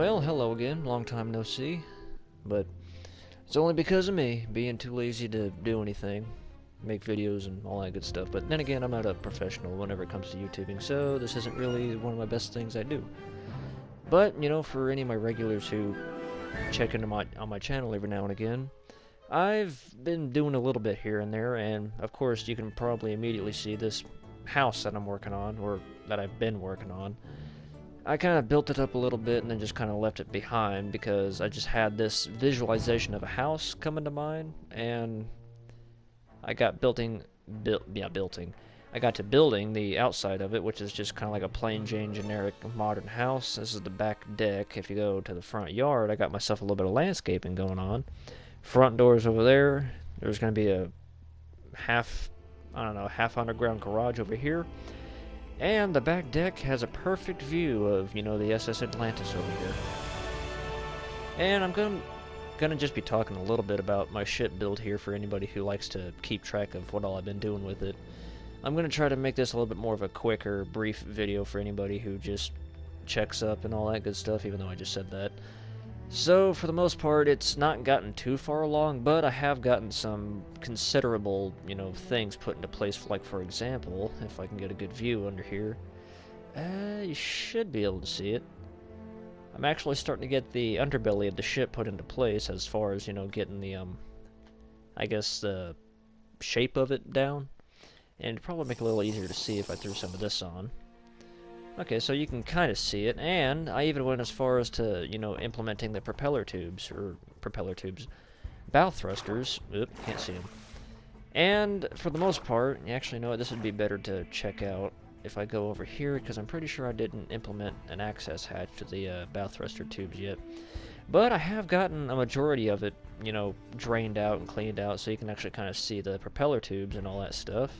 Well, hello again. Long time no see. But it's only because of me being too lazy to do anything, make videos and all that good stuff. But then again, I'm not a professional whenever it comes to YouTubing, so this isn't really one of my best things I do. But, you know, for any of my regulars who check into my channel every now and again, I've been doing a little bit here and there, and of course you can probably immediately see this house that I'm working on, or that I've been working on. I kind of built it up a little bit and then just kind of left it behind because I just had this visualization of a house coming to mind, and I got building. I got to building the outside of it, which is just kind of like a plain Jane generic modern house. This is the back deck. If you go to the front yard, I got myself a little bit of landscaping going on. Front doors over there. There's going to be a half underground garage over here. And the back deck has a perfect view of, the SS Atlantis over here. And I'm gonna just be talking a little bit about my ship build here for anybody who likes to keep track of what all I've been doing with it. I'm gonna try to make this a little bit more of a quicker, brief video for anybody who just checks up and all that good stuff, even though I just said that. So, for the most part, it's not gotten too far along, but I have gotten some considerable, things put into place. Like, for example, if I can get a good view under here, you should be able to see it. I'm actually starting to get the underbelly of the ship put into place as far as, getting the, I guess, the shape of it down. And it'd probably make it a little easier to see if I threw some of this on. Okay, so you can kind of see it, and I even went as far as to, implementing the bow thrusters. Oop, can't see them. And for the most part, actually, no, this would be better to check out if I go over here, because I'm pretty sure I didn't implement an access hatch to the bow thruster tubes yet. But I have gotten a majority of it, drained out and cleaned out, so you can actually kind of see the propeller tubes and all that stuff.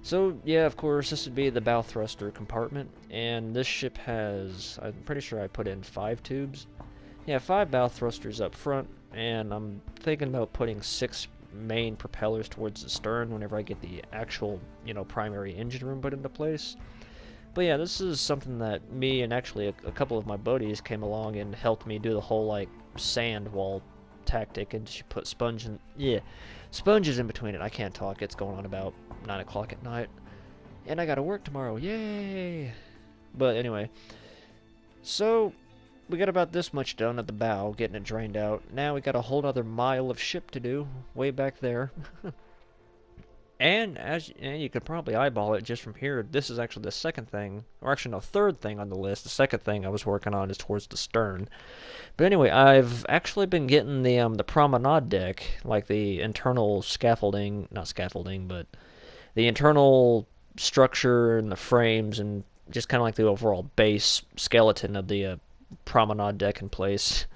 So, yeah, of course, this would be the bow thruster compartment, and this ship has, I'm pretty sure I put in 5 tubes. Yeah, 5 bow thrusters up front, and I'm thinking about putting 6 main propellers towards the stern whenever I get the actual, primary engine room put into place. But yeah, this is something that me and actually a couple of my buddies came along and helped me do the whole, sand wall tactic, and she put sponges in between it. I can't talk, it's going on about 9 o'clock at night, and I gotta work tomorrow, yay! But anyway, so we got about this much done at the bow, getting it drained out. Now we got a whole other mile of ship to do, way back there. And you could probably eyeball it just from here. This is actually the second thing, or actually no, third thing on the list. The second thing I was working on is towards the stern. But anyway, I've actually been getting the promenade deck, like the internal scaffolding, not scaffolding, but the internal structure and the frames and just kind of like the overall base skeleton of the promenade deck in place.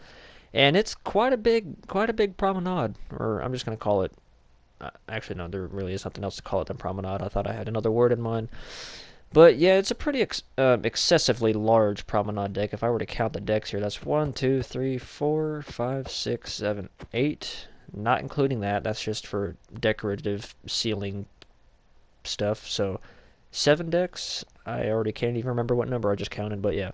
And it's quite a big promenade, or I'm just going to call it. Actually, no, there really is nothing else to call it than promenade. I thought I had another word in mind. But yeah, it's a pretty excessively large promenade deck. If I were to count the decks here, that's 1, 2, 3, 4, 5, 6, 7, 8. Not including that. That's just for decorative ceiling stuff. So 7 decks. I already can't even remember what number I just counted, but yeah.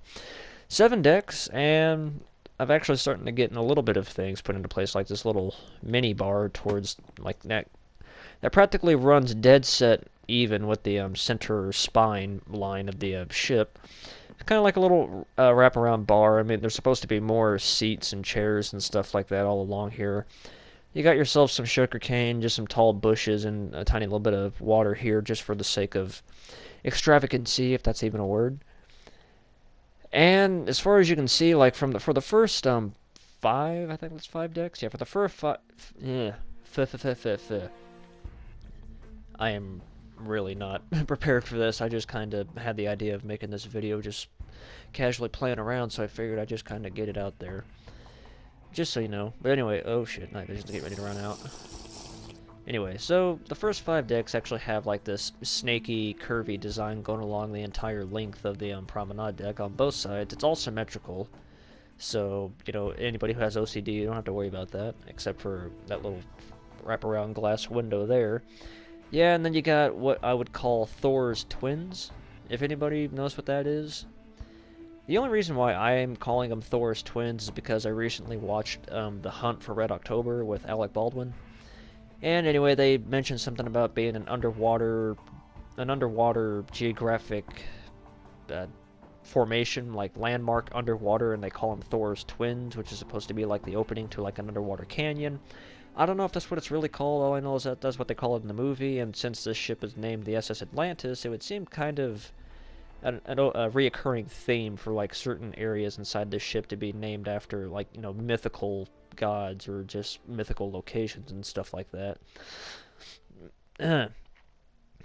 7 decks, and I've actually starting to get in a little bit of things put into place, like this little mini bar towards, like, that practically runs dead set even with the center spine line of the ship. It's kind of like a little wraparound bar. I mean, there's supposed to be more seats and chairs and stuff like that all along here. You got yourself some sugar cane, just some tall bushes, and a tiny little bit of water here just for the sake of extravagancy, if that's even a word. And as far as you can see, like for the first 5, I think that's 5 decks. Yeah, for the first 5, I am really not prepared for this. I just kind of had the idea of making this video just casually playing around, so I figured I'd just kind of get it out there. Just so you know. But anyway, oh shit, night vision's getting ready to run out. Anyway, so the first 5 decks actually have like this snaky, curvy design going along the entire length of the promenade deck on both sides. It's all symmetrical, so, anybody who has OCD, you don't have to worry about that, except for that little wraparound glass window there. Yeah, and then you got what I would call Thor's twins, if anybody knows what that is. The only reason why I am calling them Thor's twins is because I recently watched The Hunt for Red October with Alec Baldwin. And anyway, they mentioned something about being an underwater geographic uh, formation, like landmark underwater, and they call them Thor's twins, which is supposed to be like the opening to like an underwater canyon. I don't know if that's what it's really called. All I know is that that's what they call it in the movie, and since this ship is named the SS Atlantis, it would seem kind of a reoccurring theme for like certain areas inside this ship to be named after like, you know, mythical gods or just mythical locations and stuff like that.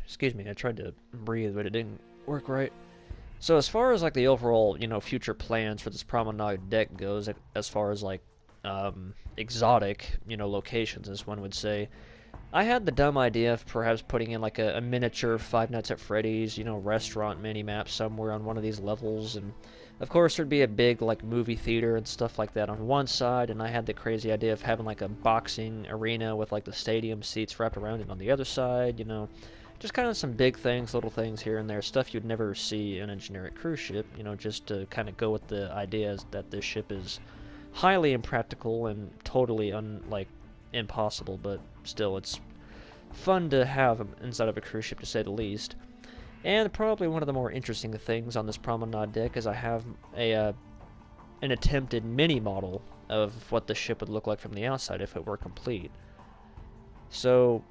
Excuse me, I tried to breathe, but it didn't work right. So as far as like the overall, you know, future plans for this Promenade deck goes, as far as like exotic, you know, locations, as one would say, I had the dumb idea of perhaps putting in like a miniature Five Nights at Freddy's, you know, restaurant mini-map somewhere on one of these levels, and of course there'd be a big like movie theater and stuff like that on one side, and I had the crazy idea of having like a boxing arena with like the stadium seats wrapped around it on the other side, you know, just kind of some big things, little things here and there, stuff you'd never see in a generic cruise ship, you know, just to kind of go with the ideas that this ship is highly impractical and totally impossible, but still it's fun to have inside of a cruise ship, to say the least. And probably one of the more interesting things on this Promenade deck is I have an attempted mini model of what the ship would look like from the outside if it were complete. So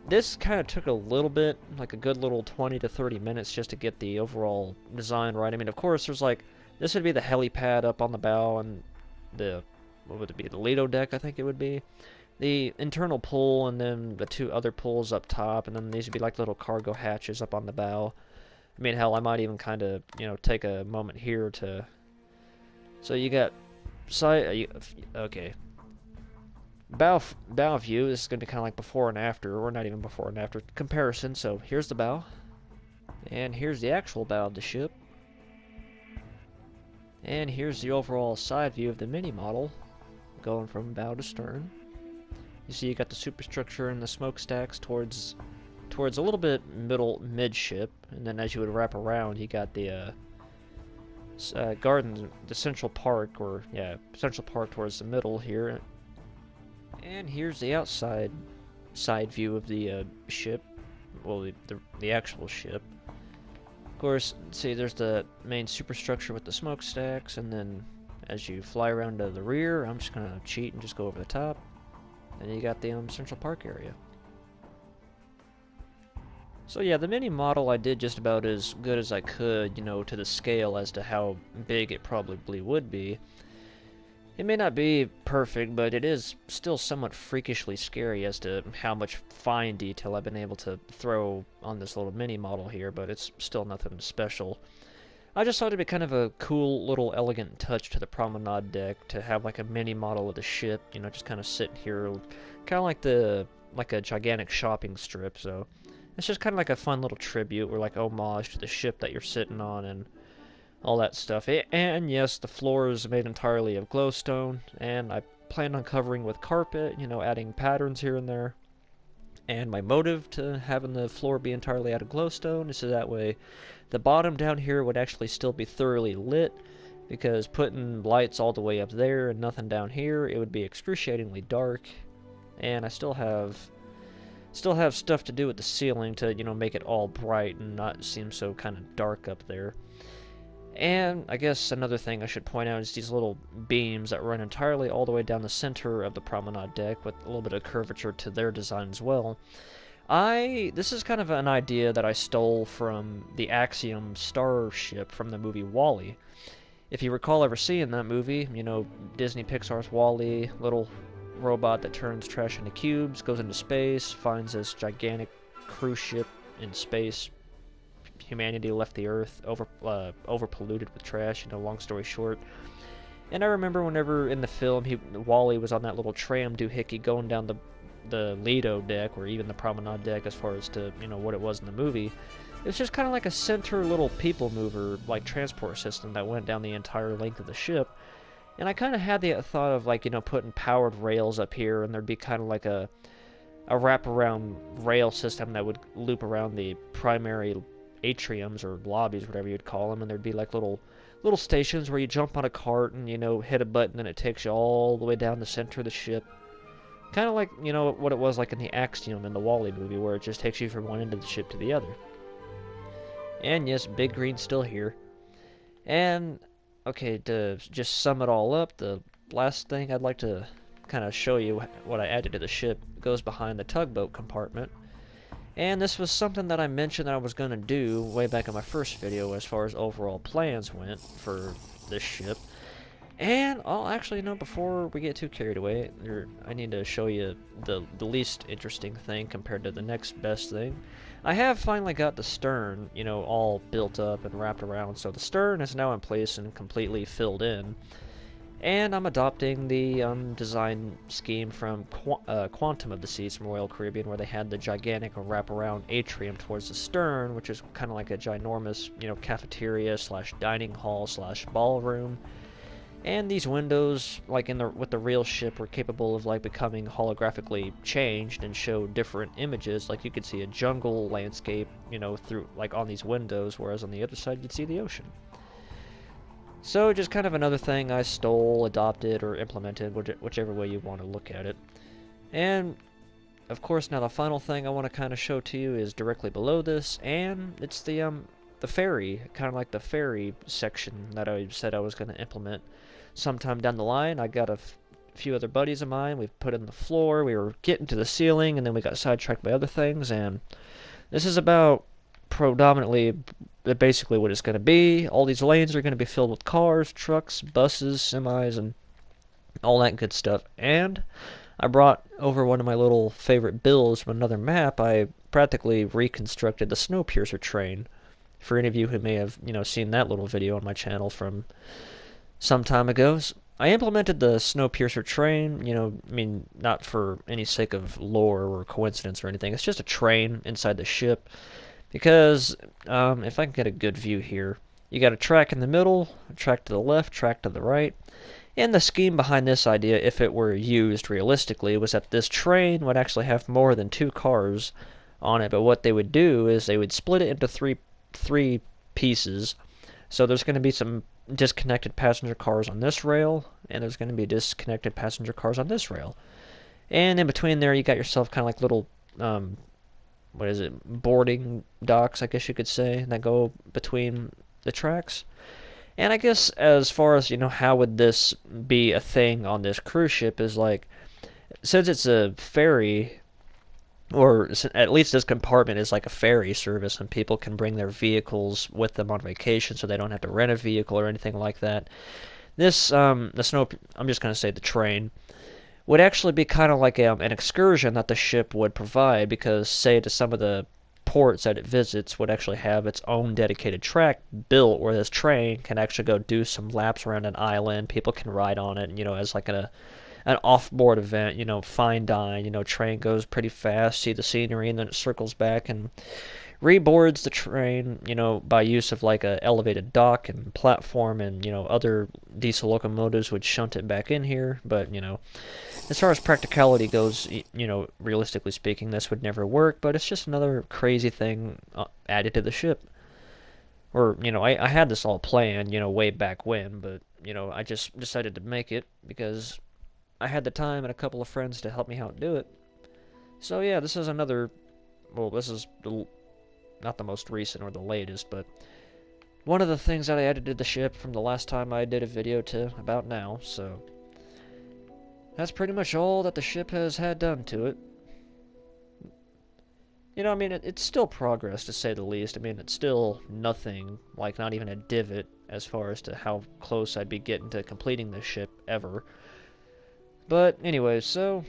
this kind of took a little bit, like a good little 20 to 30 minutes just to get the overall design right. I mean, of course, there's like, this would be the helipad up on the bow, and the, what would it be, the Lido deck, I think it would be. The internal pull, and then the two other pulls up top, and then these would be like little cargo hatches up on the bow. I mean, hell, I might even kind of, you know, take a moment here to... So you got side... okay. Bow view, this is going to be kind of like before and after, or not even before and after comparison. So here's the bow, and here's the actual bow of the ship, and here's the overall side view of the mini model, going from bow to stern. You see you got the superstructure and the smokestacks towards a little bit midship, and then as you would wrap around, you got the garden, the central park towards the middle here. And here's the outside side view of the ship, well, the actual ship. Of course, see, there's the main superstructure with the smokestacks, and then as you fly around to the rear, I'm just gonna cheat and just go over the top. And you got the Central Park area. So yeah, the mini model I did just about as good as I could, you know, to the scale as to how big it probably would be. It may not be perfect, but it is still somewhat freakishly scary as to how much fine detail I've been able to throw on this little mini model here, but it's still nothing special. I just thought it'd be kind of a cool little elegant touch to the Promenade deck to have like a mini model of the ship, you know, just kind of sitting here, kind of like a gigantic shopping strip. So it's just kind of like a fun little tribute or like homage to the ship that you're sitting on and all that stuff. And yes, the floor is made entirely of glowstone, and I plan on covering with carpet, you know, adding patterns here and there. And my motive to having the floor be entirely out of glowstone is so that way the bottom down here would actually still be thoroughly lit, because putting lights all the way up there and nothing down here, it would be excruciatingly dark. And I still have stuff to do with the ceiling to, you know, make it all bright and not seem so kind of dark up there. And I guess another thing I should point out is these little beams that run entirely all the way down the center of the Promenade deck with a little bit of curvature to their design as well. This is kind of an idea that I stole from the Axiom Starship from the movie WALL-E. If you recall ever seeing that movie, you know, Disney Pixar's WALL-E, little robot that turns trash into cubes, goes into space, finds this gigantic cruise ship in space. Humanity left the Earth over-polluted with trash, you know, long story short. And I remember whenever in the film WALL-E was on that little tram doohickey going down the Lido deck, or even the Promenade deck as far as to, you know, what it was in the movie. It was just kind of like a center little people mover, like transport system that went down the entire length of the ship. And I kind of had the thought of, like, you know, putting powered rails up here, and there'd be kind of like a wraparound rail system that would loop around the primary atriums or lobbies, whatever you'd call them, and there'd be like little little stations where you jump on a cart and, you know, hit a button and it takes you all the way down the center of the ship. Kind of like, you know, what it was like in the Axiom in the Wall-E movie, where it just takes you from one end of the ship to the other. And yes, Big Green's still here. And, okay, to just sum it all up, the last thing I'd like to kind of show you what I added to the ship goes behind the tugboat compartment. And this was something that I mentioned that I was going to do way back in my first video as far as overall plans went for this ship. And I'll actually, you know, before we get too carried away, I need to show you the least interesting thing compared to the next best thing. I have finally got the stern, you know, all built up and wrapped around, so the stern is now in place and completely filled in. And I'm adopting the design scheme from Quantum of the Seas from Royal Caribbean, where they had the gigantic wraparound atrium towards the stern, which is kind of like a ginormous, you know, cafeteria slash dining hall slash ballroom. And these windows, like with the real ship, were capable of like becoming holographically changed and show different images. Like you could see a jungle landscape, you know, through like on these windows, whereas on the other side you'd see the ocean. So just kind of another thing I stole, adopted, or implemented, whichever way you want to look at it. And of course, now the final thing I want to kind of show to you is directly below this, and it's the ferry, kind of like the ferry section that I said I was going to implement sometime down the line. I got a few other buddies of mine. We put in the floor, we were getting to the ceiling, and then we got sidetracked by other things. And this is about predominantly basically what it's going to be. All these lanes are going to be filled with cars, trucks, buses, semis, and all that good stuff. And I brought over one of my little favorite builds from another map. I practically reconstructed the Snowpiercer train. For any of you who may have, you know, seen that little video on my channel from some time ago, I implemented the Snowpiercer train, you know, I mean, not for any sake of lore or coincidence or anything. It's just a train inside the ship, because if I can get a good view here, you got a track in the middle, a track to the left, track to the right. And the scheme behind this idea, if it were used realistically, was that this train would actually have more than 2 cars on it. But what they would do is they would split it into three pieces. So there's going to be some disconnected passenger cars on this rail, and there's going to be disconnected passenger cars on this rail. And in between there, you got yourself kind of like little, what is it, boarding docks, I guess you could say, that go between the tracks. And I guess as far as, you know, how would this be a thing on this cruise ship is like, since it's a ferry, or at least this compartment is like a ferry service, and people can bring their vehicles with them on vacation, so they don't have to rent a vehicle or anything like that. This, I'm just going to say the train, would actually be kind of like an excursion that the ship would provide, because, say, to some of the ports that it visits would actually have its own dedicated track built where this train can actually go do some laps around an island. People can ride on it, you know, as like an off-board event, you know, fine dine, you know, train goes pretty fast, see the scenery, and then it circles back and reboards the train, you know, by use of like a elevated dock and platform, and, you know, other diesel locomotives would shunt it back in here. But, you know, as far as practicality goes, you know, realistically speaking, this would never work, but it's just another crazy thing added to the ship. Or, you know, I had this all planned, you know, way back when, but, you know, I just decided to make it because I had the time and a couple of friends to help me out do it. So yeah, this is another, well, this is not the most recent or the latest, but one of the things that I added to the ship from the last time I did a video to about now. So that's pretty much all that the ship has had done to it. You know, I mean, it's still progress, to say the least. I mean, it's still nothing, like not even a divot, as far as to how close I'd be getting to completing this ship ever. But anyway, so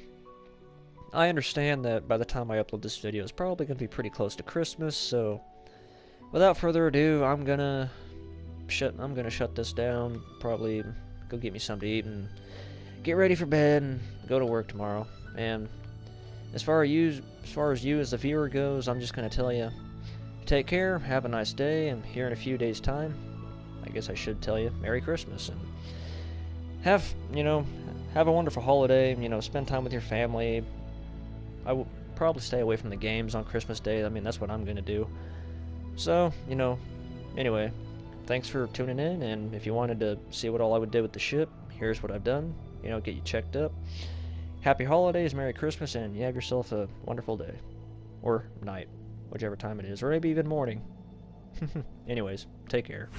I understand that by the time I upload this video, it's probably going to be pretty close to Christmas, so without further ado, I'm gonna shut this down, probably go get me something to eat, and get ready for bed, and go to work tomorrow. And as far as you as the viewer goes, I'm just gonna tell you, take care, have a nice day, and here in a few days' time, I guess I should tell you, Merry Christmas, and have a wonderful holiday, you know, spend time with your family. I will probably stay away from the games on Christmas Day. I mean, that's what I'm gonna do. So, you know, anyway, thanks for tuning in, and if you wanted to see what all I would do with the ship, here's what I've done. You know, get you checked up. Happy holidays, Merry Christmas, and you have yourself a wonderful day. Or night, whichever time it is, or maybe even morning. Anyways, take care.